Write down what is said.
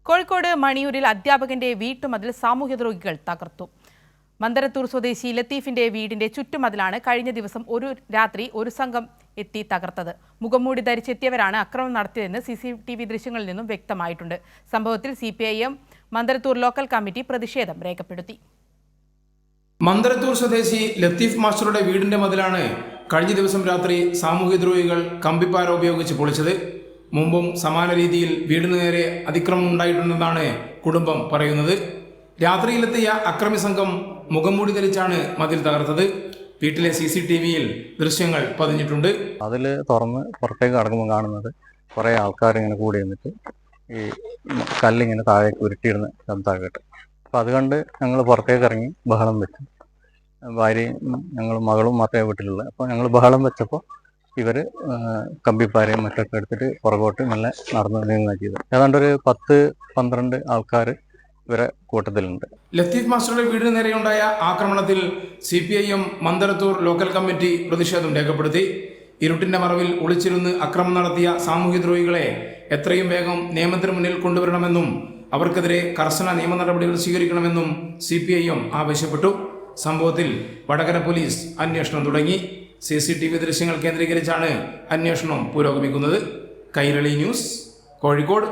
കോഴിക്കോട് മണിയൂരിൽ അധ്യാപകന്റെ വീട്ടുമതിൽ സാമൂഹ്യദ്രോഹികൾ തകർത്തു. മന്ദരത്തൂർ സ്വദേശി ലത്തീഫിന്റെ വീടിന്റെ ചുറ്റുമതിലാണ് കഴിഞ്ഞ ദിവസം രാത്രി ഒരു സംഘം എത്തി തകർത്തത്. മുഖംമൂടി ധരിച്ചെത്തിയവരാണ് അക്രമം നടത്തിയതെന്ന് CCTV ദൃശ്യങ്ങളിൽ നിന്നും വ്യക്തമായിട്ടുണ്ട്. സംഭവത്തിൽ CPIM മന്ദരത്തൂർ ലോക്കൽ കമ്മിറ്റി പ്രതിഷേധം രേഖപ്പെടുത്തി. മന്ദരത്തൂർ സ്വദേശി ലത്തീഫ് മാസ്റ്ററുടെ വീടിന്റെ മതിലാണ് കഴിഞ്ഞ ദിവസം രാത്രി സാമൂഹ്യദ്രോഹികൾ കമ്പിപ്പാര ഉപയോഗിച്ച് പൊളിച്ചത്. മുമ്പും സമാന രീതിയിൽ വീടിന് നേരെ അതിക്രമം ഉണ്ടായിട്ടുണ്ടെന്നാണ് കുടുംബം പറയുന്നത്. രാത്രിയിലെത്തിയ അക്രമി സംഘം മുഖംമൂടി ധരിച്ചാണ് മതിൽ തകർത്തത്. വീട്ടിലെ CCTVയിൽ ദൃശ്യങ്ങൾ പതിഞ്ഞിട്ടുണ്ട്. അതിൽ തുറന്ന് പുറത്തേക്ക് കടക്കുമ്പോൾ കാണുന്നത് കുറേ ആൾക്കാർ ഇങ്ങനെ കൂടി നിന്നിട്ട് ഈ കല്ലിങ്ങനെ താഴേക്ക് ഉരുട്ടിയിടുന്ന ശബ്ദമൊക്കെ കേട്ട്. അപ്പോൾ അത് കണ്ട് ഞങ്ങൾ പുറത്തേക്ക് ഇറങ്ങി ബഹളം വെച്ചു. ഭാര്യയും ഞങ്ങൾ മകളും മാത്രമേ വീട്ടിലുള്ളത്. അപ്പോൾ ഞങ്ങൾ ബഹളം വെച്ചപ്പോൾ ഇവർ കമ്പിപ്പാരയും മറ്റൊക്കെ എടുത്തിട്ട് പുറകോട്ട് നല്ല നടന്നു നീങ്ങുകയാണ് ചെയ്തത്. ഏതാണ്ട് ഒരു 10-12 ആൾക്കാർ ഇവരെ കൂട്ടത്തിലുണ്ട്. ലത്തീഫ് മാസ്റ്ററുടെ വീടിന് നേരെയുണ്ടായ ആക്രമണത്തിൽ CPIM മന്ദരത്തൂർ ലോക്കൽ കമ്മിറ്റി പ്രതിഷേധം രേഖപ്പെടുത്തി. ഇരുട്ടിന്റെ മറവിൽ ഒളിച്ചിരുന്ന് അക്രമം നടത്തിയ സാമൂഹ്യദ്രോഹികളെ എത്രയും വേഗം നിയമത്തിന് മുന്നിൽ കൊണ്ടുവരണമെന്നും അവർക്കെതിരെ കർശന നിയമ നടപടികൾ സ്വീകരിക്കണമെന്നും CPIM ആവശ്യപ്പെട്ടു. സംഭവത്തിൽ വടകര പോലീസ് അന്വേഷണം തുടങ്ങി. CCTV ദൃശ്യങ്ങൾ കേന്ദ്രീകരിച്ചാണ് അന്വേഷണം പുരോഗമിക്കുന്നത്. കൈരളി ന്യൂസ്, കോഴിക്കോട്.